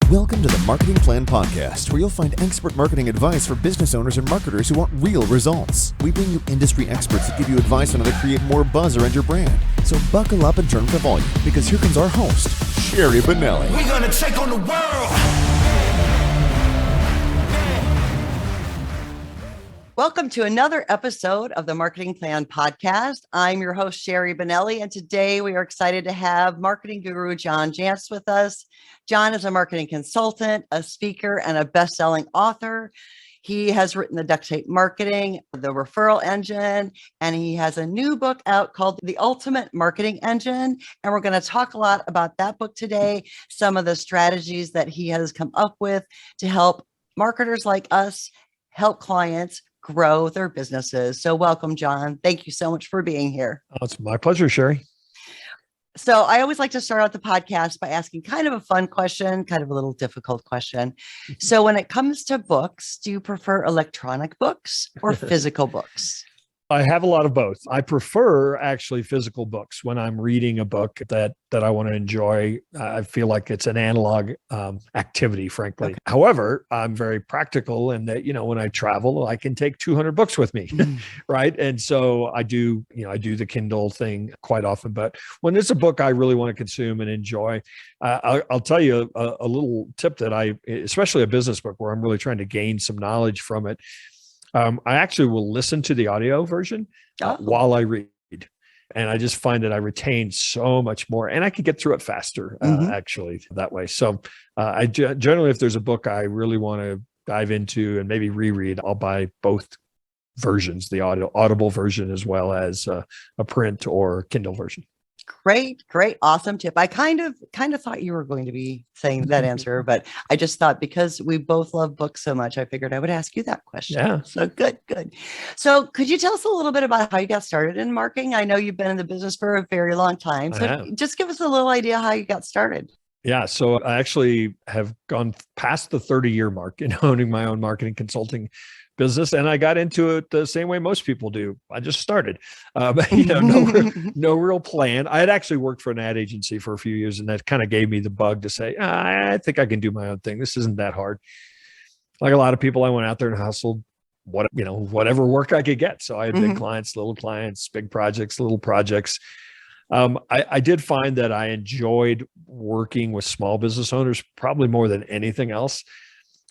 Welcome to the Marketing Plan Podcast, where you'll find expert marketing advice for business owners and marketers who want real results. We bring you industry experts that give you advice on how to create more buzz around your brand. So buckle up and turn up the volume, because here comes our host, Sherry Benelli. We're gonna take on the world. Welcome to another episode of the Marketing Plan Podcast. I'm your host, Sherry Benelli, and today we are excited to have marketing guru John Jantsch with us. John is a marketing consultant, a speaker, and a best-selling author. He has written the Duct Tape Marketing, the Referral Engine, and he has a new book out called The Ultimate Marketing Engine. And we're going to talk a lot about that book today, some of the strategies that he has come up with to help marketers like us help clients grow their businesses. So welcome, John. Thank you so much for being here. Oh, it's my pleasure, Sherry. So I always like to start out the podcast by asking kind of a fun question, kind of a little difficult question. So when it comes to books, do you prefer electronic books or physical books? I have a lot of both. I prefer actually physical books when I'm reading a book that I want to enjoy. I feel like it's an analog activity, frankly. Okay. However, I'm very practical in that, when I travel, I can take 200 books with me, right? And so I do the Kindle thing quite often. But when it's a book I really want to consume and enjoy, I'll tell you a little tip that especially a business book where I'm really trying to gain some knowledge from it. I actually will listen to the audio version while I read. And I just find that I retain so much more and I can get through it faster, actually, that way. So I generally, if there's a book I really want to dive into and maybe reread, I'll buy both versions, the audible version as well as a print or Kindle version. Great. Awesome tip. I kind of thought you were going to be saying that answer, but I just thought because we both love books so much, I figured I would ask you that question. Yeah. So good. So could you tell us a little bit about how you got started in marketing? I know you've been in the business for a very long time. So just give us a little idea how you got started. Yeah. So I actually have gone past the 30-year mark in owning my own marketing consulting business. And I got into it the same way most people do. I just started, no real plan. I had actually worked for an ad agency for a few years, and that kind of gave me the bug to say, I think I can do my own thing. This isn't that hard. Like a lot of people, I went out there and hustled whatever work I could get. So I had big clients, little clients, big projects, little projects. I did find that I enjoyed working with small business owners probably more than anything else.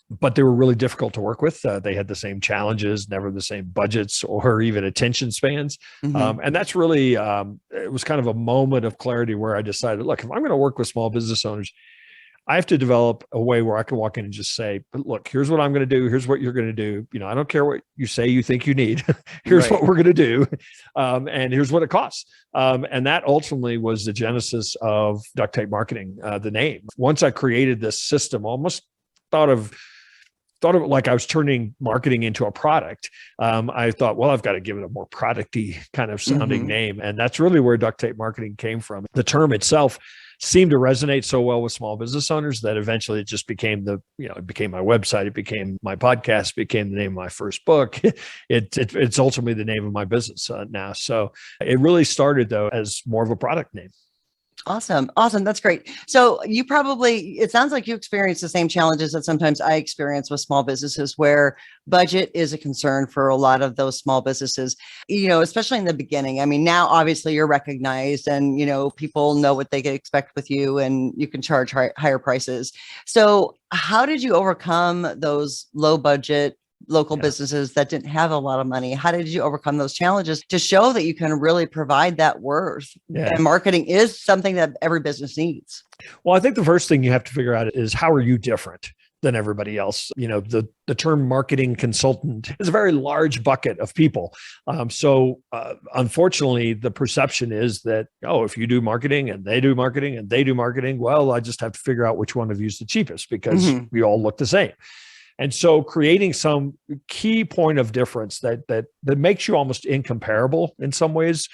But they were really difficult to work with. They had the same challenges, never the same budgets or even attention spans. And that's really, it was kind of a moment of clarity where I decided, look, if I'm going to work with small business owners, I have to develop a way where I can walk in and just say, look, here's what I'm going to do. Here's what you're going to do. I don't care what you say you think you need. Here's what we're going to do. And here's what it costs. And that ultimately was the genesis of Duct Tape Marketing, the name. Once I created this system, almost thought of it like I was turning marketing into a product. I thought, well, I've got to give it a more product-y kind of sounding name. And that's really where Duct Tape Marketing came from. The term itself seemed to resonate so well with small business owners that eventually it just became it became my website. It became my podcast, became the name of my first book. It's ultimately the name of my business now. So it really started though as more of a product name. Awesome. That's great. So it sounds like you experience the same challenges that sometimes I experience with small businesses where budget is a concern for a lot of those small businesses, especially in the beginning. I mean, now obviously you're recognized and, people know what they can expect with you and you can charge higher prices. So how did you overcome those low budget local businesses that didn't have a lot of money? How did you overcome those challenges to show that you can really provide that worth? And marketing is something that every business needs. Well, I think the first thing you have to figure out is how are you different than everybody else? The term marketing consultant is a very large bucket of people. So unfortunately, the perception is that, if you do marketing and they do marketing and they do marketing, well, I just have to figure out which one of you is the cheapest because we all look the same. And so creating some key point of difference that makes you almost incomparable in some ways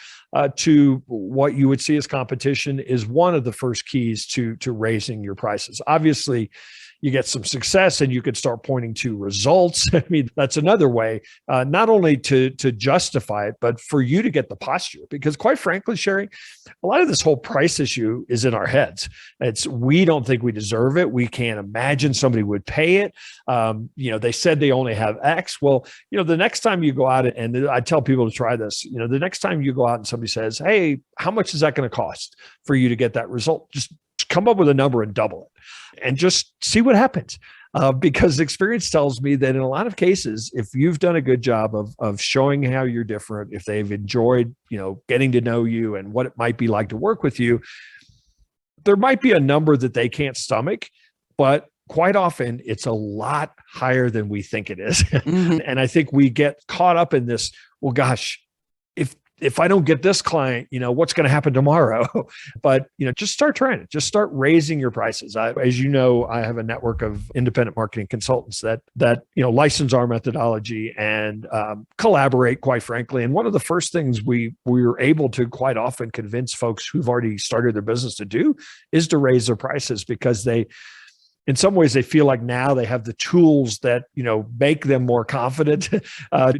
to what you would see as competition is one of the first keys to raising your prices. Obviously, you get some success and you could start pointing to results. I mean, that's another way, not only to justify it, but for you to get the posture. Because quite frankly, Sherry, a lot of this whole price issue is in our heads. We don't think we deserve it. We can't imagine somebody would pay it. They said they only have X. Well, the next time you go out, and I tell people to try this, the next time you go out and somebody says, hey, how much is that going to cost for you to get that result? Just come up with a number and double it and just see what happens. Because experience tells me that in a lot of cases, if you've done a good job of showing how you're different, if they've enjoyed, getting to know you and what it might be like to work with you, there might be a number that they can't stomach, but quite often it's a lot higher than we think it is. Mm-hmm. And I think we get caught up in this, well, gosh, if I don't get this client, what's going to happen tomorrow? But, just start trying it. Just start raising your prices. As you know, I have a network of independent marketing consultants that license our methodology and collaborate, quite frankly. And one of the first things we were able to quite often convince folks who've already started their business to do is to raise their prices, because in some ways, they feel like now they have the tools that, make them more confident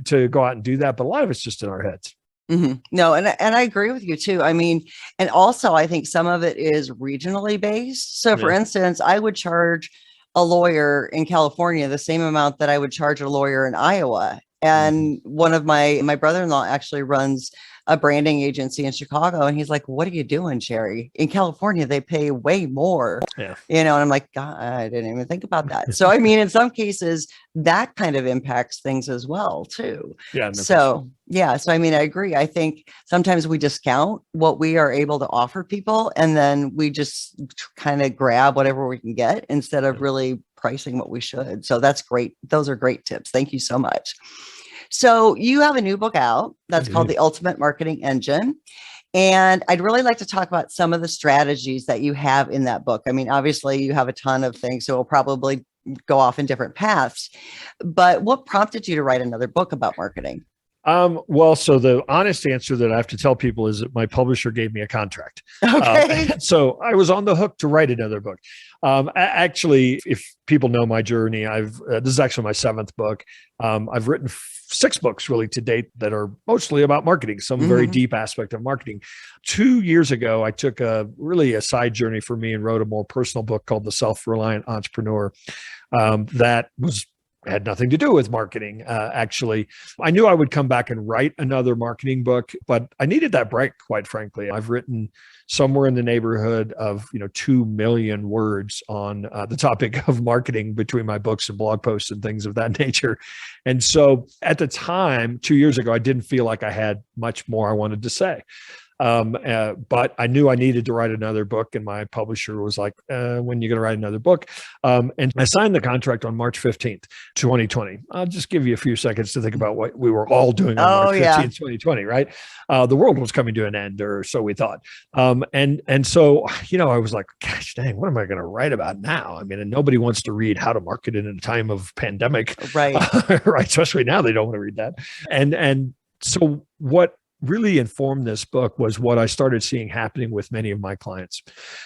to go out and do that. But a lot of it's just in our heads. Mm-hmm. No, and I agree with you too. I mean, and also I think some of it is regionally based. So for instance, I would charge a lawyer in California the same amount that I would charge a lawyer in Iowa. And one of my brother-in-law actually runs a branding agency in Chicago. And he's like, what are you doing, Sherry? In California, they pay way more, and I'm like, God, I didn't even think about that. So, I mean, in some cases, that kind of impacts things as well, too. Yeah. So, I mean, I agree. I think sometimes we discount what we are able to offer people, and then we just kind of grab whatever we can get instead of really pricing what we should. So that's great. Those are great tips. Thank you so much. So you have a new book out that's called The Ultimate Marketing Engine. And I'd really like to talk about some of the strategies that you have in that book. I mean, obviously you have a ton of things, so we'll probably go off in different paths, but what prompted you to write another book about marketing? Well, so the honest answer that I have to tell people is that my publisher gave me a contract. Okay. So I was on the hook to write another book. Actually, if people know my journey, this is actually my 7th book. I've written 6 books really to date that are mostly about marketing, some very deep aspect of marketing. 2 years ago, I took a side journey for me and wrote a more personal book called The Self-Reliant Entrepreneur. That had nothing to do with marketing. Actually, I knew I would come back and write another marketing book, but I needed that break, quite frankly. I've written somewhere in the neighborhood of 2 million words on the topic of marketing between my books and blog posts and things of that nature. And so at the time, 2 years ago, I didn't feel like I had much more I wanted to say. But I knew I needed to write another book, and my publisher was like, when are you going to write another book? And I signed the contract on March 15th, 2020. I'll just give you a few seconds to think about what we were all doing on March 15th, 2020, right? The world was coming to an end, or so we thought. And so, I was like, gosh, dang, what am I going to write about now? I mean, and nobody wants to read how to market in a time of pandemic, right? Right. Especially now, they don't want to read that. And so what really informed this book was what I started seeing happening with many of my clients.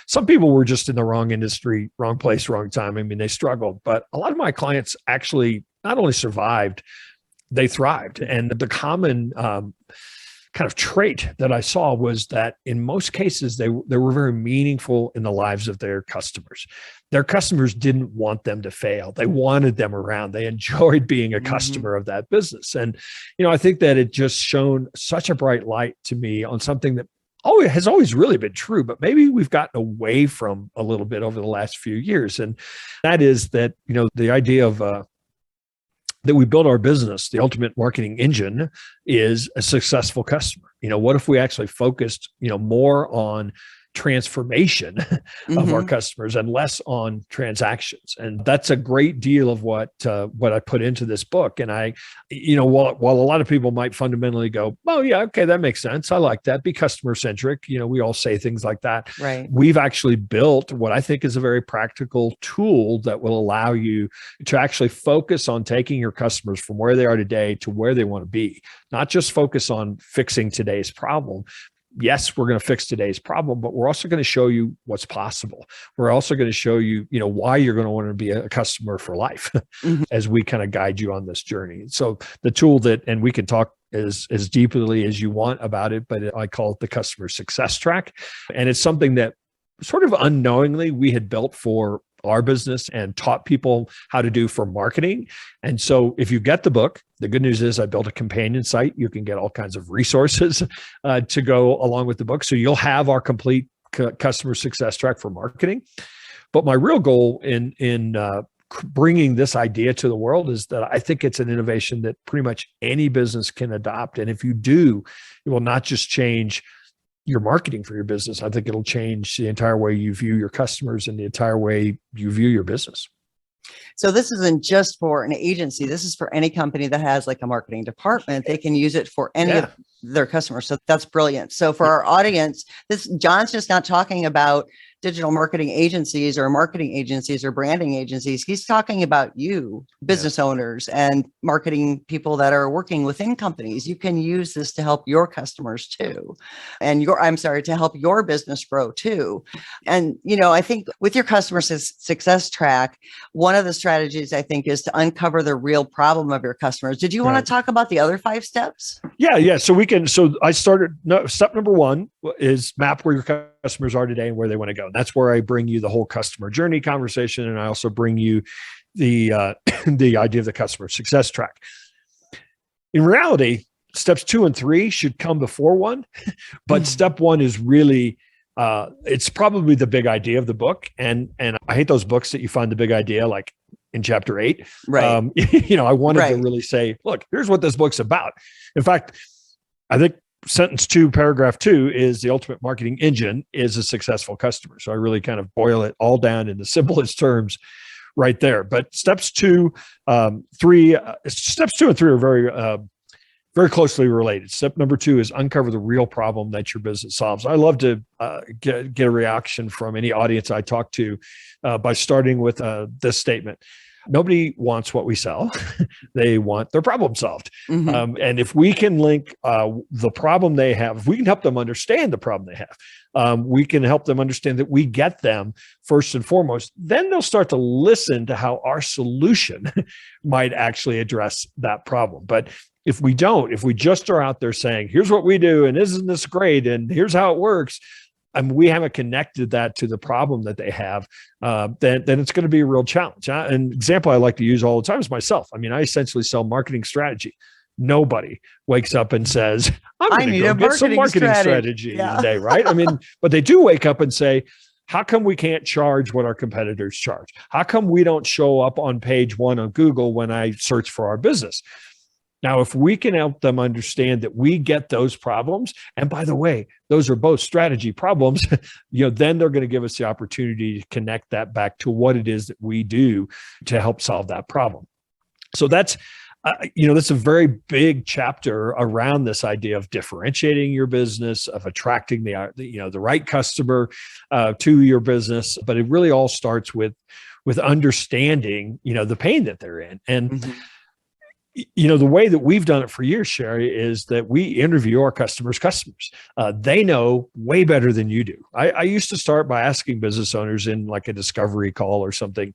Some people were just in the wrong industry, wrong place, wrong time. I mean, they struggled, but a lot of my clients actually not only survived, they thrived. And the common kind of trait that I saw was that in most cases, they were very meaningful in the lives of their customers. Their customers didn't want them to fail. They wanted them around. They enjoyed being a customer of that business. And, I think that it just shone such a bright light to me on something that has always really been true, but maybe we've gotten away from a little bit over the last few years. And that is that, the idea of, that we build our business, the ultimate marketing engine, is a successful customer. What if we actually focused, more on transformation of our customers and less on transactions? And that's a great deal of what I put into this book. And I, while a lot of people might fundamentally go, oh yeah, okay, that makes sense. I like that. Be customer centric. We all say things like that. Right. We've actually built what I think is a very practical tool that will allow you to actually focus on taking your customers from where they are today to where they want to be, not just focus on fixing today's problem, yes, we're going to fix today's problem, but we're also going to show you what's possible. We're also going to show you, why you're going to want to be a customer for life as we kind of guide you on this journey. So the tool and we can talk as deeply as you want about it, but I call it the customer success track. And it's something that sort of unknowingly we had built for our business and taught people how to do for marketing. And so if you get the book, the good news is I built a companion site. You can get all kinds of resources to go along with the book. So you'll have our complete customer success track for marketing. But my real goal in bringing this idea to the world is that I think it's an innovation that pretty much any business can adopt. And if you do, it will not just change your marketing for your business. I think it'll change the entire way you view your customers and the entire way you view your business. So this isn't just for an agency. This is for any company that has like a marketing department. They can use it for any of their customers. So that's brilliant. So for our audience, John's just not talking about digital marketing agencies or branding agencies. He's talking about you, business owners and marketing people that are working within companies. You can use this to help your customers too. And to help your business grow too. And, I think with your customer success track, one of the strategies I think is to uncover the real problem of your customers. Did you want to talk about the other 5 steps? Yeah. So I started, step number 1 is map where your customers are today and where they want to go. And that's where I bring you the whole customer journey conversation. And I also bring you the idea of the customer success track. In reality, steps 2 and 3 should come before 1, but step 1 is really, it's probably the big idea of the book. And I hate those books that you find the big idea, like in chapter 8, right? I wanted to really say, look, here's what this book's about. In fact, I think sentence 2, paragraph 2 is the ultimate marketing engine is a successful customer. So I really kind of boil it all down in the simplest terms right there. But steps 2 and 3 are very closely related. Step number 2 is uncover the real problem that your business solves. I love to get a reaction from any audience I talk to by starting with this statement. Nobody wants what we sell. They want their problem solved. And if we can link the problem they have, if we can help them understand the problem they have, we can help them understand that we get them first and foremost, then they'll start to listen to how our solution might actually address that problem. But if we just are out there saying, here's what we do, and isn't this great, and here's how it works, and we haven't connected that to the problem that they have, then it's going to be a real challenge. An example I like to use all the time is myself. I mean, I essentially sell marketing strategy. Nobody wakes up and says, I'm going to go get some marketing strategy today, right? I mean, but they do wake up and say, how come we can't charge what our competitors charge? How come we don't show up on page 1 on Google when I search for our business? Now, if we can help them understand that we get those problems, and by the way, those are both strategy problems, then they're going to give us the opportunity to connect that back to what it is that we do to help solve that problem. So that's a very big chapter around this idea of differentiating your business, of attracting the right customer to your business. But it really all starts with understanding, the pain that they're in. And the way that we've done it for years, Sherry, is that we interview our customers' customers. They know way better than you do. I used to start by asking business owners in like a discovery call or something,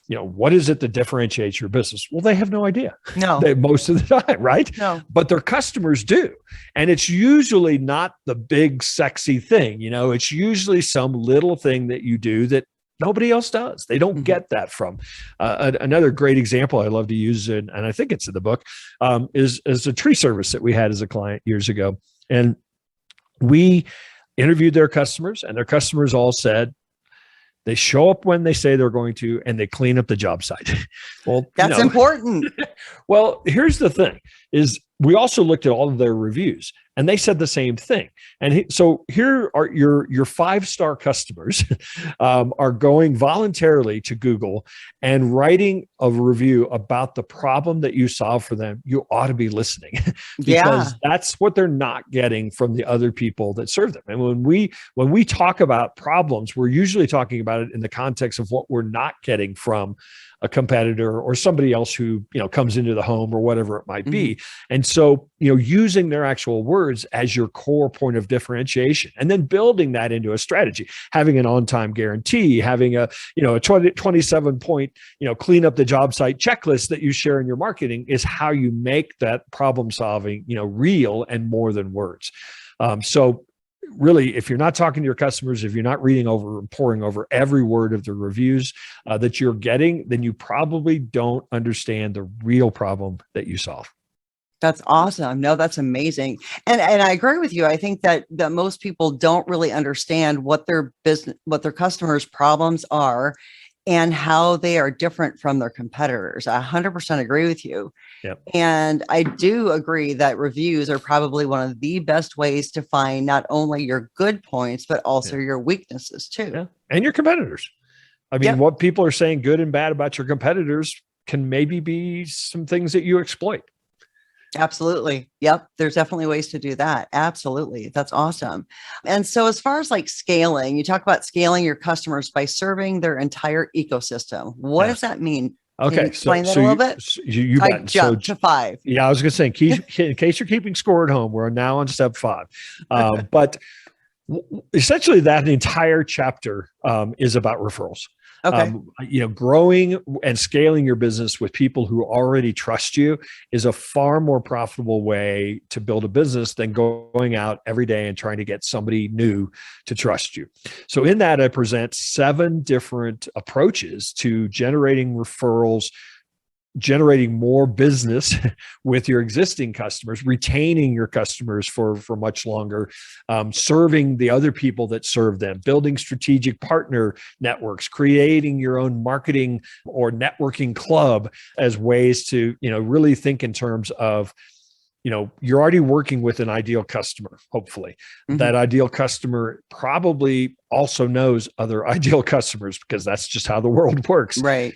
what is it that differentiates your business? Well, they have no idea. No. Most of the time, right? No. But their customers do. And it's usually not the big, sexy thing. It's usually some little thing that you do that nobody else does. They don't get that from. Another great example I love to use, and I think it's in the book, is a tree service that we had as a client years ago. And we interviewed their customers, and their customers all said, they show up when they say they're going to, and they clean up the job site. Well, that's important. Well, here's the thing is we also looked at all of their reviews, and they said the same thing. And so here are your 5-star customers are going voluntarily to Google and writing a review about the problem that you solve for them. You ought to be listening because that's what they're not getting from the other people that serve them. And when we talk about problems, we're usually talking about it in the context of what we're not getting from a competitor or somebody else who, comes into the home or whatever it might be. And so, using their actual words words as your core point of differentiation, and then building that into a strategy, having an on-time guarantee, having a 27 point, clean up the job site checklist that you share in your marketing is how you make that problem solving, real and more than words. So really, if you're not talking to your customers, if you're not reading over and poring over every word of the reviews that you're getting, then you probably don't understand the real problem that you solve. That's awesome. No, that's amazing. And I agree with you. I think that most people don't really understand what their customers' problems are and how they are different from their competitors. I 100% agree with you. Yep. And I do agree that reviews are probably one of the best ways to find not only your good points, but also your weaknesses too. Yeah. And your competitors. I mean, what people are saying good and bad about your competitors can maybe be some things that you exploit. Absolutely. Yep. There's definitely ways to do that. Absolutely. That's awesome. And so as far as like scaling, you talk about scaling your customers by serving their entire ecosystem. What does that mean? Okay. Can you explain that a little bit? You bet. Jump to 5. Yeah, I was going to say, in case you're keeping score at home, we're now on step 5. But essentially that entire chapter is about referrals. Okay. Growing and scaling your business with people who already trust you is a far more profitable way to build a business than going out every day and trying to get somebody new to trust you. So in that, I present 7 different approaches to generating referrals, generating more business with your existing customers, retaining your customers for much longer, serving the other people that serve them, building strategic partner networks, creating your own marketing or networking club as ways to, really think in terms of, you're already working with an ideal customer, hopefully. Mm-hmm. That ideal customer probably also knows other ideal customers because that's just how the world works. Right.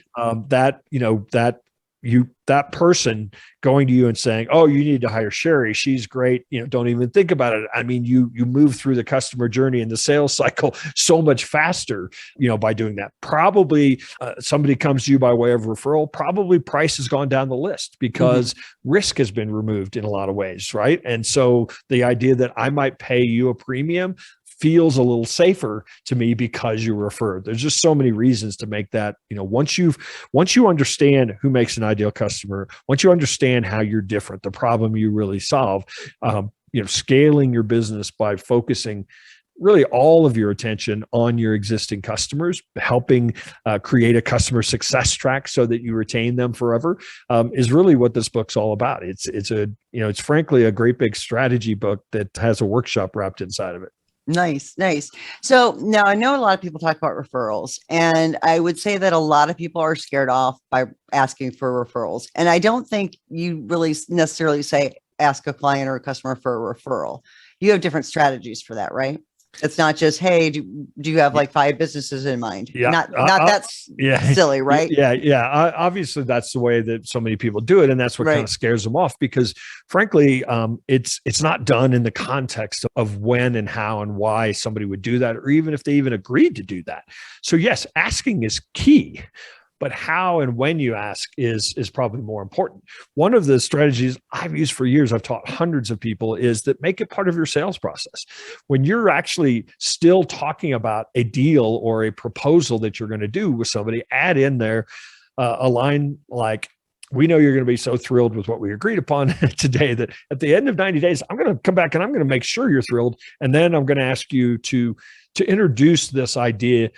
That person going to you and saying, "Oh, you need to hire Sherry. She's great." Don't even think about it. I mean, you move through the customer journey and the sales cycle so much faster, by doing that. Probably somebody comes to you by way of referral. Probably price has gone down the list because risk has been removed in a lot of ways, right? And so the idea that I might pay you a premium feels a little safer to me because you referred. There's just so many reasons to make that, once you understand who makes an ideal customer, once you understand how you're different, the problem you really solve, scaling your business by focusing really all of your attention on your existing customers, helping create a customer success track so that you retain them forever, is really what this book's all about. It's frankly a great big strategy book that has a workshop wrapped inside of it. Nice. So now I know a lot of people talk about referrals, and I would say that a lot of people are scared off by asking for referrals. And I don't think you really necessarily say, ask a client or a customer for a referral. You have different strategies for that, right? It's not just, hey, do you have like 5 businesses in mind? Yeah. Not that's silly, right? Yeah. Obviously, that's the way that so many people do it. And that's what kind of scares them off because frankly, it's not done in the context of when and how and why somebody would do that, or even if they even agreed to do that. So yes, asking is key. But how and when you ask is probably more important. One of the strategies I've used for years, I've taught hundreds of people, is that make it part of your sales process. When you're actually still talking about a deal or a proposal that you're going to do with somebody, add in there a line like, "We know you're going to be so thrilled with what we agreed upon today that at the end of 90 days, I'm going to come back and I'm going to make sure you're thrilled. And then I'm going to ask you to introduce this idea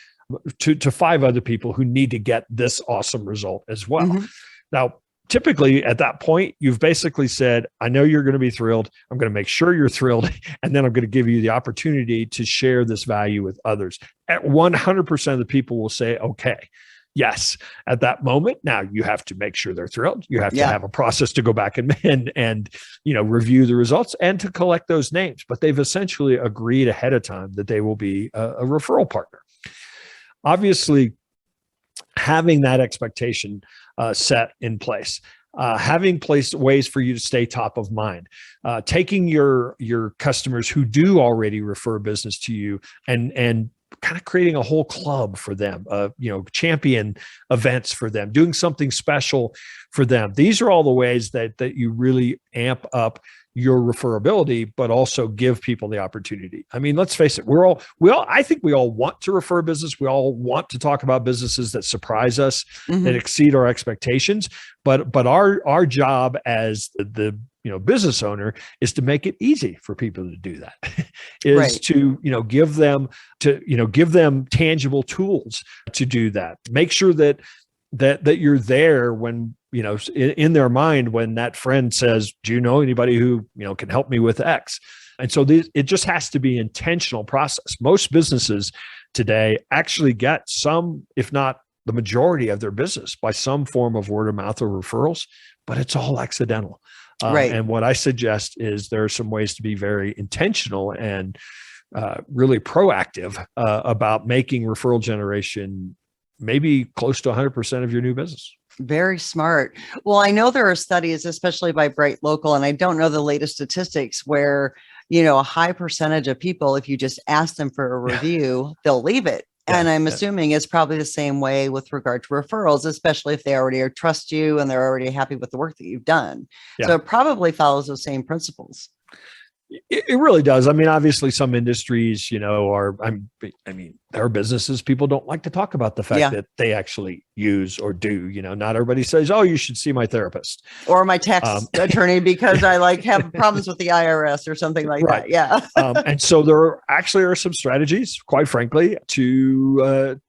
to 5 other people who need to get this awesome result as well." Mm-hmm. Now, typically at that point, you've basically said, "I know you're going to be thrilled. I'm going to make sure you're thrilled. And then I'm going to give you the opportunity to share this value with others." At 100% of the people will say, "Okay, yes." At that moment, now you have to make sure they're thrilled. You have to have a process to go back and review the results and to collect those names. But they've essentially agreed ahead of time that they will be a referral partner. Obviously, having that expectation set in place, having ways for you to stay top of mind, taking your customers who do already refer business to you and kind of creating a whole club for them, champion events for them, doing something special for them. These are all the ways that you really amp up your referability, but also give people the opportunity. I mean, let's face it, I think we all want to refer business. We all want to talk about businesses that surprise us, that exceed our expectations. But our job as the business owner is to make it easy for people to do that, is to give them tangible tools to do that. Make sure that you're there when, in their mind, when that friend says, do you know anybody who, can help me with X? And so it just has to be an intentional process. Most businesses today actually get some, if not the majority of their business, by some form of word of mouth or referrals, but it's all accidental. And what I suggest is there are some ways to be very intentional and really proactive about making referral generation maybe close to 100% of your new business. Very smart. Well, I know there are studies, especially by Bright Local, and I don't know the latest statistics, where, a high percentage of people, if you just ask them for a review, they'll leave it. And I'm assuming it's probably the same way with regard to referrals, especially if they already trust you and they're already happy with the work that you've done. So it probably follows those same principles. It really does. I mean, obviously some industries, there are businesses, people don't like to talk about the fact that they actually use or do, not everybody says, oh, you should see my therapist or my tax attorney because I have problems with the IRS or something like that. Yeah. And so there are some strategies, quite frankly, to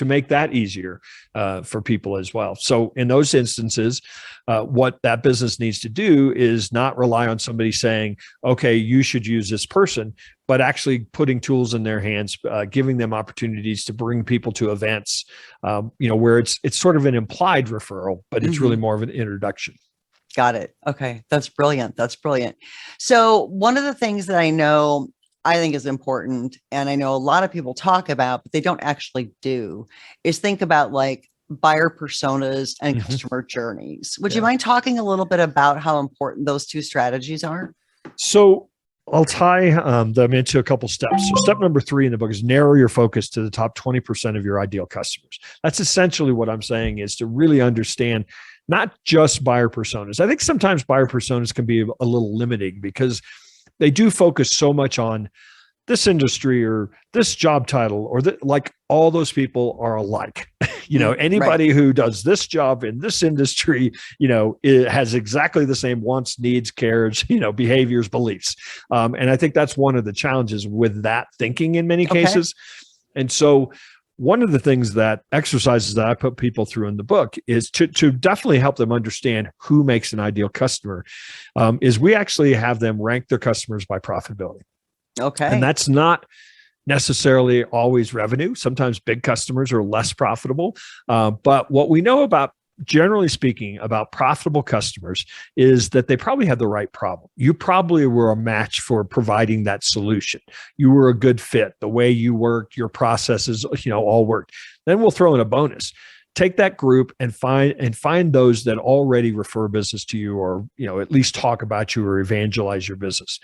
make that easier for people as well. So in those instances, what that business needs to do is not rely on somebody saying, okay, you should use this person, but actually putting tools in their hands, giving them opportunities to bring people to events, where it's sort of an implied referral, but it's really more of an introduction. Got it. Okay. That's brilliant. So one of the things that I think is important, and I know a lot of people talk about, but they don't actually do, is think about like buyer personas and customer journeys. Would you mind talking a little bit about how important those two strategies are? So I'll tie them into a couple steps. So step number 3 in the book is narrow your focus to the top 20% of your ideal customers. That's essentially what I'm saying, is to really understand not just buyer personas. I think sometimes buyer personas can be a little limiting because they do focus so much on this industry or this job title, or like all those people are alike. Anybody who does this job in this industry, it has exactly the same wants, needs, cares, behaviors, beliefs. And I think that's one of the challenges with that thinking in many cases. And so one of the things that exercises that I put people through in the book is to definitely help them understand who makes an ideal customer, is we actually have them rank their customers by profitability. Okay. And that's not necessarily always revenue. Sometimes big customers are less profitable. But what we know about, generally speaking, about profitable customers is that they probably have the right problem. You probably were a match for providing that solution. You were a good fit. The way you worked, your processes, all worked. Then we'll throw in a bonus. Take that group and find those that already refer business to you, or at least talk about you or evangelize your business.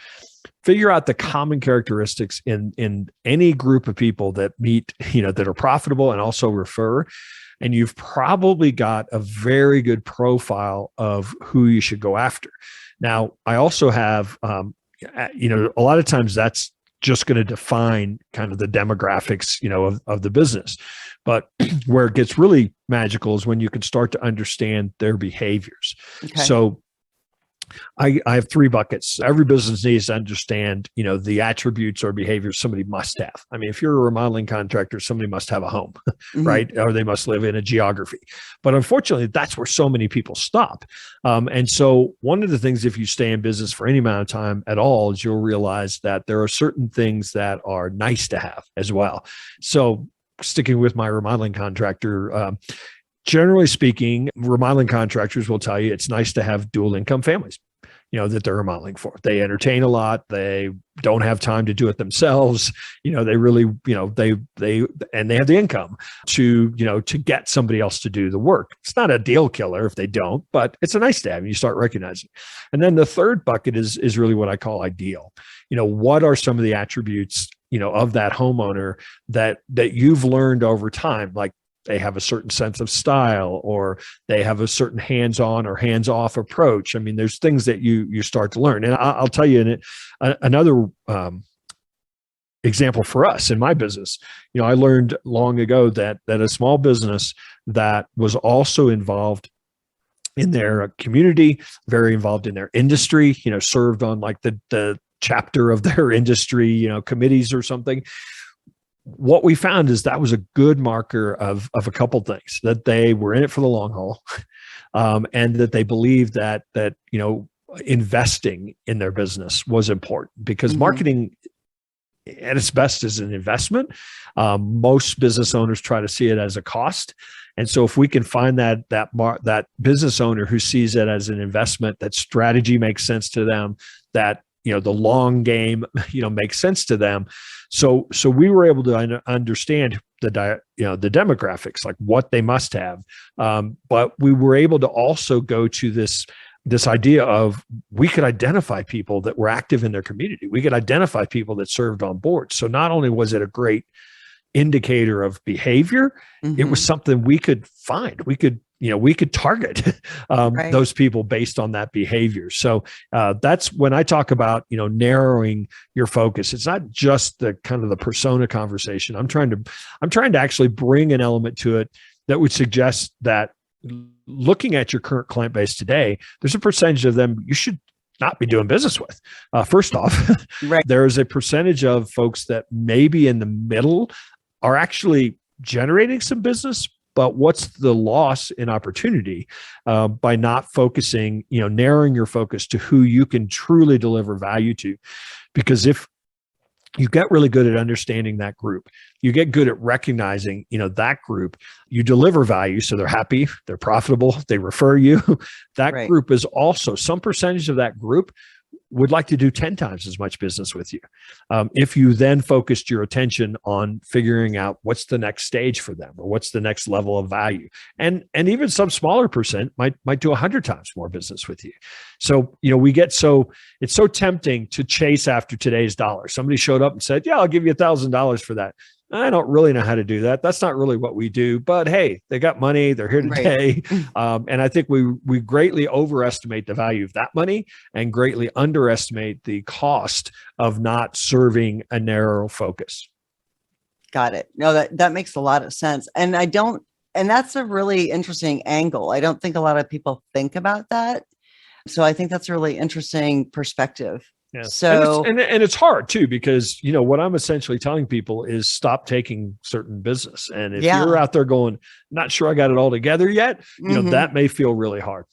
Figure out the common characteristics in any group of people that meet, that are profitable and also refer. And you've probably got a very good profile of who you should go after. Now, I also have, a lot of times that's just going to define kind of the demographics, of the business. But where it gets really magical is when you can start to understand their behaviors. Okay. So I have 3 buckets. Every business needs to understand, the attributes or behaviors somebody must have. I mean, if you're a remodeling contractor, somebody must have a home, right? Or they must live in a geography. But unfortunately, that's where so many people stop. And so one of the things, if you stay in business for any amount of time at all, is you'll realize that there are certain things that are nice to have as well. So sticking with my remodeling contractor, generally speaking, remodeling contractors will tell you it's nice to have dual income families, that they're remodeling for. They entertain a lot. They don't have time to do it themselves. They really, they have the income to get somebody else to do the work. It's not a deal killer if they don't, but it's a nice to have, and you start recognizing. And then the third bucket is really what I call ideal. What are some of the attributes of that homeowner that you've learned over time, like they have a certain sense of style, or they have a certain hands-on or hands-off approach. I mean, there's things that you start to learn. And I'll tell you another example for us in my business. I learned long ago that a small business that was also involved in their community, very involved in their industry, served on like the chapter of their industry, committees or something. What we found is that was a good marker of a couple things: that they were in it for the long haul, and that they believed that investing in their business was important, because marketing at its best is an investment. Most business owners try to see it as a cost. And so if we can find that business owner who sees it as an investment, that strategy makes sense to them, that the long game makes sense to them. So we were able to understand the demographics, like what they must have. But we were able to also go to this idea of, we could identify people that were active in their community. We could identify people that served on boards. So not only was it a great indicator of behavior, it was something we could find. We could target those people based on that behavior. So that's when I talk about, narrowing your focus. It's not just the kind of the persona conversation. I'm trying to actually bring an element to it that would suggest that, looking at your current client base today, there's a percentage of them you should not be doing business with. First off, there's a percentage of folks that maybe in the middle are actually generating some business, but what's the loss in opportunity by not focusing, narrowing your focus to who you can truly deliver value to? Because if you get really good at understanding that group, you get good at recognizing, that group, you deliver value. So they're happy, they're profitable, they refer you. That group is also, some percentage of that group would like to do 10 times as much business with you. If you then focused your attention on figuring out what's the next stage for them, or what's the next level of value. And even some smaller percent might do 100 times more business with you. So, it's so tempting to chase after today's dollar. Somebody showed up and said, yeah, I'll give you $1,000 for that. I don't really know how to do that. That's not really what we do, but hey, they got money, they're here today. And I think we greatly overestimate the value of that money and greatly underestimate the cost of not serving a narrow focus. Got it. No, that makes a lot of sense. And that's a really interesting angle. I don't think a lot of people think about that. So I think that's a really interesting perspective. Yeah. So, and it's hard too, because, what I'm essentially telling people is stop taking certain business. And if you're out there going, not sure I got it all together yet, that may feel really hard.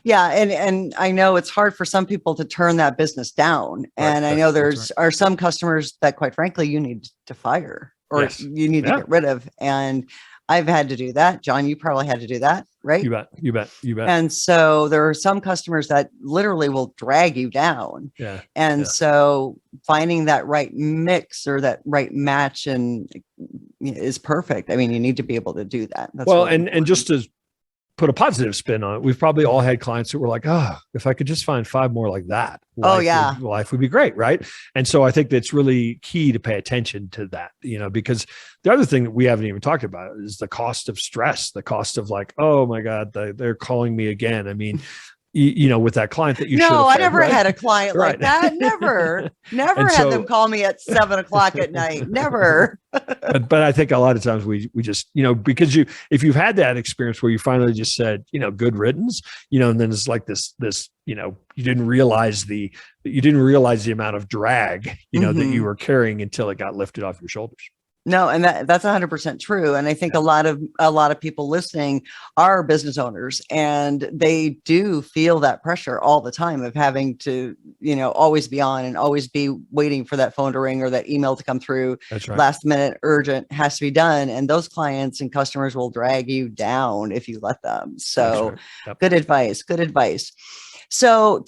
Yeah. And I know it's hard for some people to turn that business down. And I know are some customers that, quite frankly, you need to fire, or you need to get rid of. And I've had to do that. John, you probably had to do that, right? You bet. And so there are some customers that literally will drag you down. Yeah. And so finding that right mix or that right match is perfect. I mean, you need to be able to do that. That's really and just to put a positive spin on it, we've probably all had clients who were like, oh, if I could just find 5 more like that, life would be great. Right. And so I think that's really key to pay attention to that, because the other thing that we haven't even talked about is the cost of stress, the cost of like, oh my God, they're calling me again. I mean, with that client that you should have. No, I never had a client like that. Never had them call me at 7:00 at night. Never. but I think a lot of times we just, because if you've had that experience where you finally just said, good riddance, and then it's like this, you didn't realize the amount of drag, that you were carrying until it got lifted off your shoulders. No, and that's 100% true. And I think a lot of people listening are business owners, and they do feel that pressure all the time of having to, always be on and always be waiting for that phone to ring or that email to come through. That's right. Last minute, urgent, has to be done. And those clients and customers will drag you down if you let them. So Good advice. So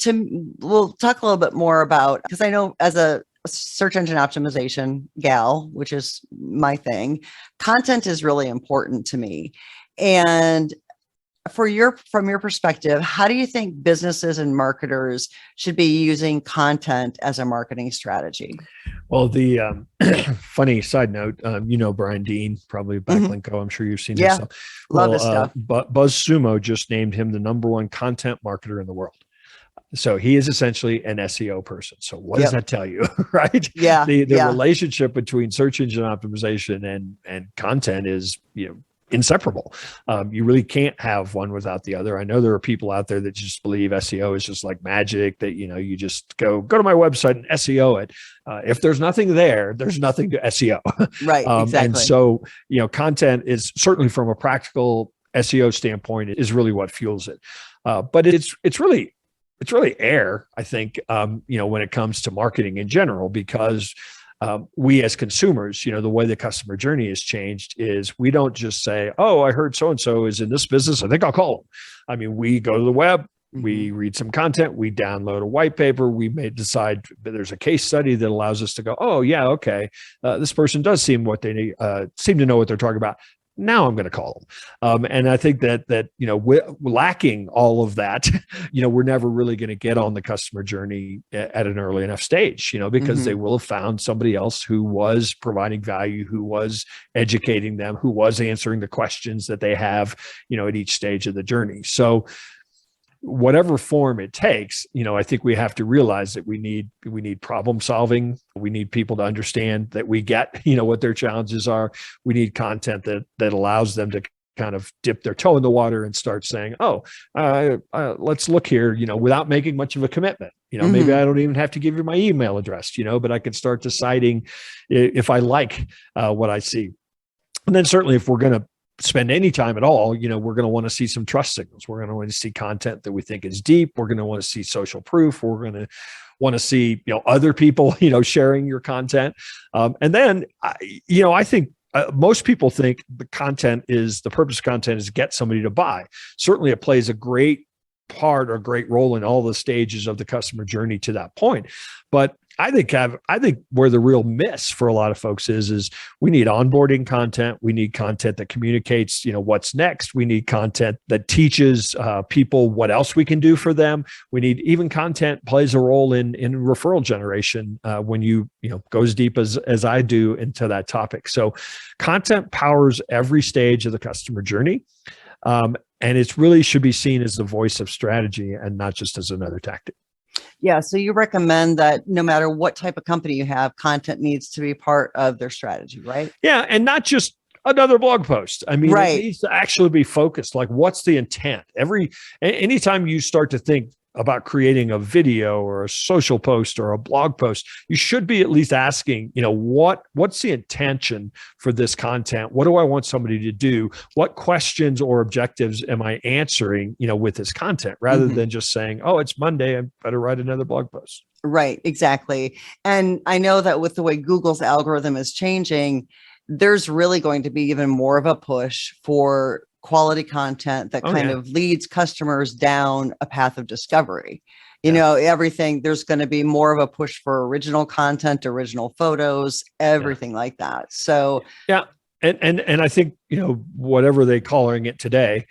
we'll talk a little bit more about, because I know as a search engine optimization gal, which is my thing, content is really important to me. And from your perspective, how do you think businesses and marketers should be using content as a marketing strategy? Well, the funny side note, Brian Dean, probably Backlink Co. I'm sure you've seen his stuff. Love his stuff. But BuzzSumo just named him the #1 content marketer in the world. So he is essentially an SEO person. So what does that tell you, right? Yeah. The relationship between search engine optimization and content is, inseparable. You really can't have one without the other. I know there are people out there that just believe SEO is just like magic, that, you just go to my website and SEO it. If there's nothing there, there's nothing to SEO. Right. Exactly. And so, content is certainly, from a practical SEO standpoint, is really what fuels it. But it's really air, I think, when it comes to marketing in general, because we as consumers, the way the customer journey has changed is we don't just say, oh, I heard so-and-so is in this business, I think I'll call them. I mean, we go to the web, we read some content, we download a white paper, we may decide that there's a case study that allows us to go, oh yeah, okay, this person does seem to know what they're talking about. Now I'm going to call them. And I think that lacking all of that, we're never really going to get on the customer journey at an early enough stage, because they will have found somebody else who was providing value, who was educating them, who was answering the questions that they have, at each stage of the journey. So whatever form it takes, I think we have to realize that we need problem solving. We need people to understand that we get, what their challenges are. We need content that allows them to kind of dip their toe in the water and start saying, oh, let's look here, without making much of a commitment. Maybe I don't even have to give you my email address, but I can start deciding if I like what I see. And then certainly, if we're going to spend any time at all, we're going to want to see some trust signals. We're going to want to see content that we think is deep. We're going to want to see social proof. We're going to want to see, other people, sharing your content. And then, I think most people think the purpose of content is to get somebody to buy. Certainly it plays a great part or great role in all the stages of the customer journey to that point. But I think where the real miss for a lot of folks is we need onboarding content. We need content that communicates, what's next. We need content that teaches people what else we can do for them. We need even content plays a role in referral generation when you go as deep as I do into that topic. So content powers every stage of the customer journey. And it really should be seen as the voice of strategy and not just as another tactic. Yeah. So you recommend that no matter what type of company you have, content needs to be part of their strategy, right? Yeah. And not just another blog post. I mean, It needs to actually be focused. Like, what's the intent? Anytime you start to think about creating a video or a social post or a blog post, you should be at least asking, what's the intention for this content? What do I want somebody to do? What questions or objectives am I answering, with this content, rather than just saying, oh, it's Monday, I better write another blog post. Right, exactly. And I know that with the way Google's algorithm is changing, there's really going to be even more of a push for quality content that kind of leads customers down a path of discovery. Everything, there's going to be more of a push for original content, original photos, everything like that. So And I think, whatever they're calling it today,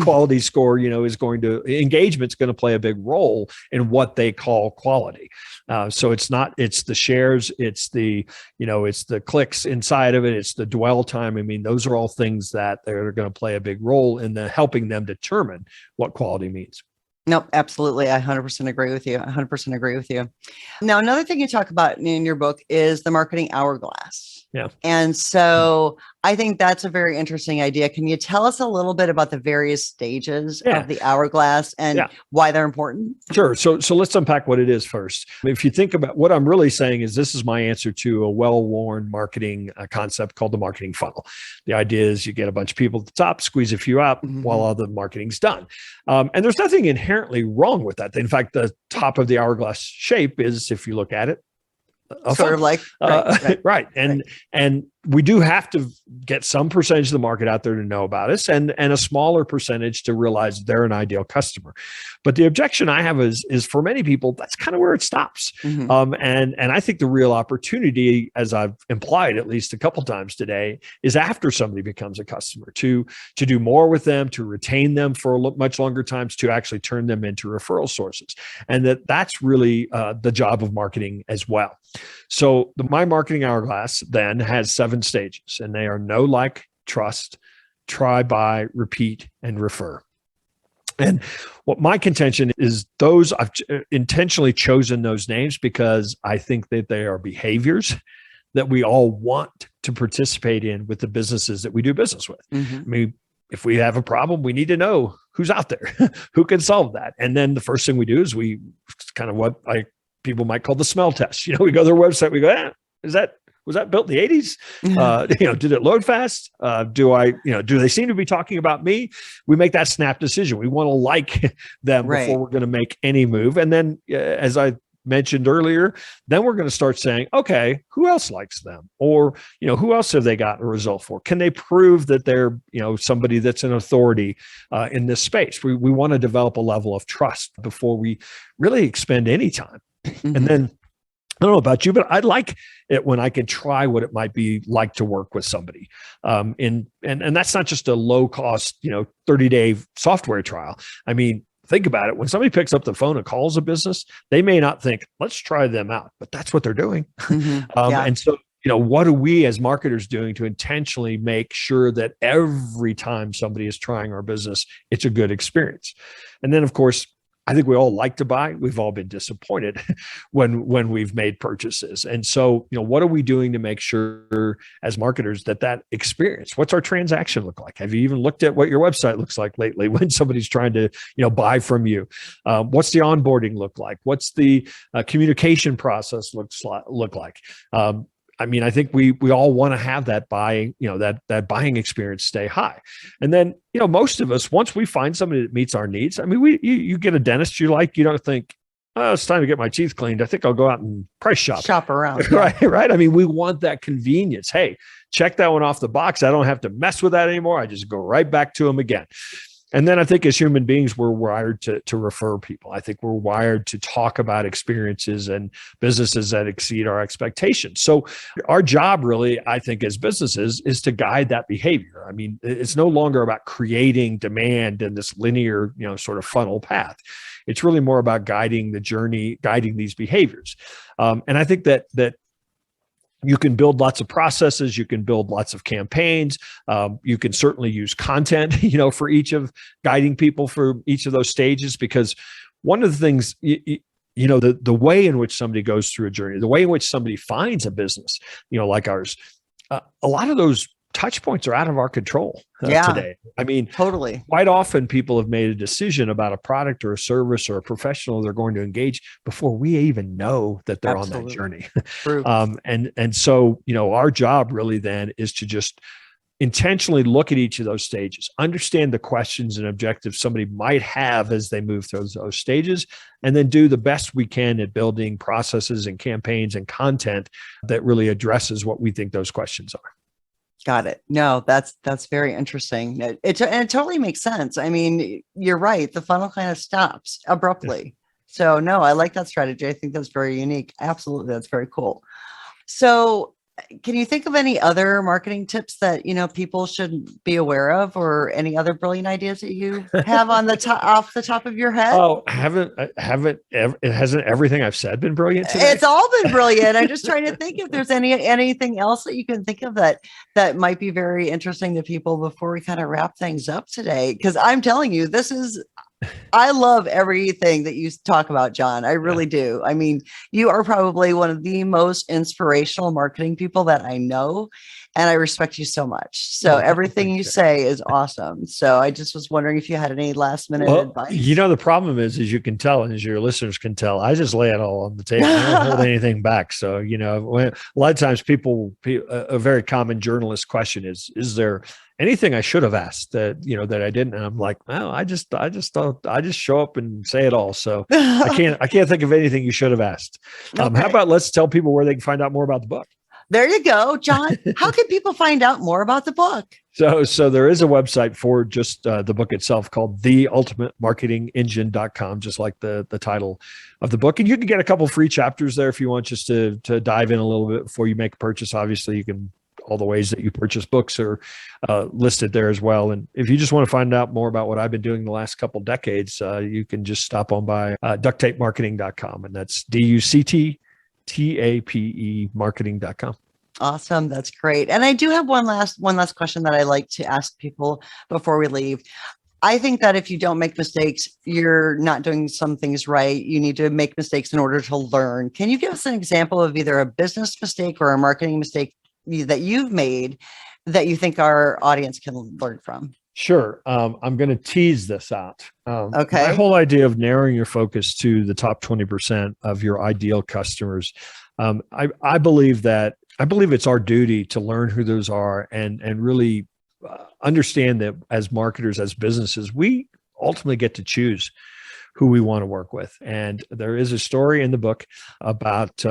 quality score, engagement's going to play a big role in what they call quality. So it's the shares, it's the clicks inside of it, it's the dwell time. I mean, those are all things that they're going to play a big role in helping them determine what quality means. Nope, absolutely. I 100% agree with you. 100% agree with you. Now, another thing you talk about in your book is the marketing hourglass. Yeah. And so I think that's a very interesting idea. Can you tell us a little bit about the various stages of the hourglass and why they're important? Sure. So let's unpack what it is first. If you think about what I'm really saying is this is my answer to a well-worn marketing concept called the marketing funnel. The idea is you get a bunch of people at the top, squeeze a few out while all the marketing's done. And there's nothing inherently wrong with that. In fact, the top of the hourglass shape is, if you look at it, sort of like right. And we do have to get some percentage of the market out there to know about us, and a smaller percentage to realize they're an ideal customer. But the objection I have is for many people, that's kind of where it stops. And I think the real opportunity, as I've implied at least a couple times today, is after somebody becomes a customer to do more with them, to retain them for much longer times, to actually turn them into referral sources. And that's really the job of marketing as well. So my marketing hourglass then has 7 stages, and they are know, like, trust, try, buy, repeat, and refer. And what my contention is, those I've intentionally chosen those names because I think that they are behaviors that we all want to participate in with the businesses that we do business with. I mean, if we have a problem, we need to know who's out there, who can solve that. And then the first thing we do is we kind of what people might call the smell test. We go to their website, we go, was that built in the 80s? Did it load fast? Do they seem to be talking about me? We make that snap decision. We want to like them before we're going to make any move. And then, as I mentioned earlier, then we're going to start saying, okay, who else likes them? Or, who else have they gotten a result for? Can they prove that they're, somebody that's an authority in this space? We want to develop a level of trust before we really expend any time. And then, I don't know about you, but I like it when I can try what it might be like to work with somebody. And that's not just a low cost, 30-day software trial. I mean, think about it. When somebody picks up the phone and calls a business, they may not think, let's try them out, but that's what they're doing. And so, what are we as marketers doing to intentionally make sure that every time somebody is trying our business, it's a good experience? And then, of course, I think we all like to buy. We've all been disappointed when we've made purchases. And so, what are we doing to make sure as marketers that experience, what's our transaction look like? Have you even looked at what your website looks like lately when somebody's trying to, buy from you? What's the onboarding look like? What's the communication process look like? I mean, I think we all want to have that buying, that buying experience stay high. And then, most of us, once we find somebody that meets our needs, I mean, you get a dentist you like, you don't think, oh, it's time to get my teeth cleaned. I think I'll go out and price shop around. Right. I mean, we want that convenience. Hey, check that one off the box. I don't have to mess with that anymore. I just go right back to them again. And then I think as human beings, we're wired to refer people. I think we're wired to talk about experiences and businesses that exceed our expectations. So our job really, I think, as businesses is to guide that behavior. I mean, it's no longer about creating demand in this linear, sort of funnel path. It's really more about guiding the journey, guiding these behaviors. And I think that you can build lots of processes. You can build lots of campaigns. You can certainly use content, for each of guiding people for each of those stages, because one of the things, the way in which somebody goes through a journey, the way in which somebody finds a business, like ours, a lot of those touch points are out of our control today. I mean, totally. Quite often people have made a decision about a product or a service or a professional they're going to engage before we even know that they're on that journey. True. And so, our job really then is to just intentionally look at each of those stages, understand the questions and objectives somebody might have as they move through those stages, and then do the best we can at building processes and campaigns and content that really addresses what we think those questions are. Got it. No, that's very interesting. It totally makes sense. I mean, you're right. The funnel kind of stops abruptly. So no, I like that strategy. I think that's very unique. Absolutely. That's very cool. So can you think of any other marketing tips that, people should be aware of, or any other brilliant ideas that you have on the top, off the top of your head? Oh, hasn't everything I've said been brilliant today? It's all been brilliant. I'm just trying to think if there's anything else that you can think of that might be very interesting to people before we kind of wrap things up today. Because I'm telling you, I love everything that you talk about, John. I really do. I mean, you are probably one of the most inspirational marketing people that I know, and I respect you so much. So everything you say is awesome. So I just was wondering if you had any last minute advice. The problem is, as you can tell, and as your listeners can tell, I just lay it all on the table. I don't hold anything back. So, a lot of times a very common journalist question is there anything I should have asked that I didn't? And I'm like, well, I just show up and say it all. So I can't think of anything you should have asked. Okay. How about let's tell people where they can find out more about the book? There you go, John. How can people find out more about the book? So there is a website for just the book itself called theultimatemarketingengine.com, just like the title of the book. And you can get a couple free chapters there if you want, just to dive in a little bit before you make a purchase. Obviously, you can, all the ways that you purchase books are listed there as well. And if you just want to find out more about what I've been doing the last couple decades, you can just stop on by ducttapemarketing.com, and that's DUCTTAPE marketing.com. Awesome. That's great. And I do have one last question that I like to ask people before we leave. I think that if you don't make mistakes, you're not doing some things right. You need to make mistakes in order to learn. Can you give us an example of either a business mistake or a marketing mistake that you've made that you think our audience can learn from? Sure. I'm going to tease this out. Okay. My whole idea of narrowing your focus to the top 20% of your ideal customers. I believe it's our duty to learn who those are and really understand that as marketers, as businesses, we ultimately get to choose who we want to work with. And there is a story in the book about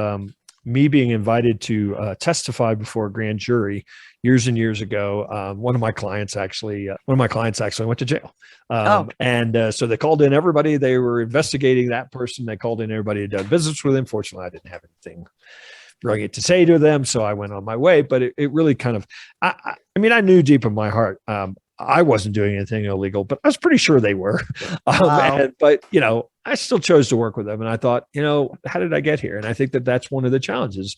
me being invited to testify before a grand jury years and years ago. One of my clients actually went to jail. And so they called in everybody. They were investigating that person. They called in everybody who done business with him. Fortunately, I didn't have anything brilliant to say to them, so I went on my way. But it really kind of, I mean, I knew deep in my heart, I wasn't doing anything illegal, but I was pretty sure they were. Wow. But I still chose to work with them. And I thought, how did I get here? And I think that that's one of the challenges.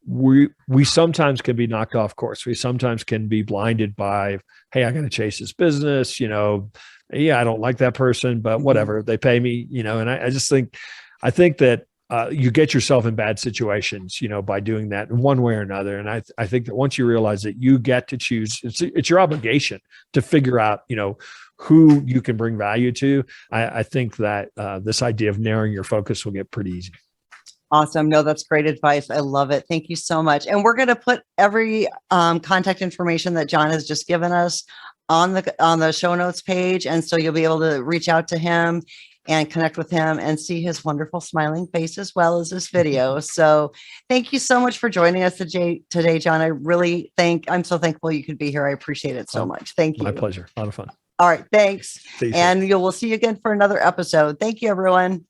We sometimes can be knocked off course. We sometimes can be blinded by, hey, I got to chase this business. Yeah, I don't like that person, but whatever, they pay me. And I think that you get yourself in bad situations, by doing that in one way or another. And I think that once you realize that you get to choose, it's your obligation to figure out, who you can bring value to. I think that this idea of narrowing your focus will get pretty easy. Awesome. No, that's great advice. I love it. Thank you so much. And we're going to put every contact information that John has just given us on the show notes page. And so you'll be able to reach out to him and connect with him and see his wonderful smiling face as well as this video. So thank you so much for joining us today, John. I'm so thankful you could be here. I appreciate it so much. Thank you. My pleasure. A lot of fun. All right. Thanks. See you soon. And we'll see you again for another episode. Thank you, everyone.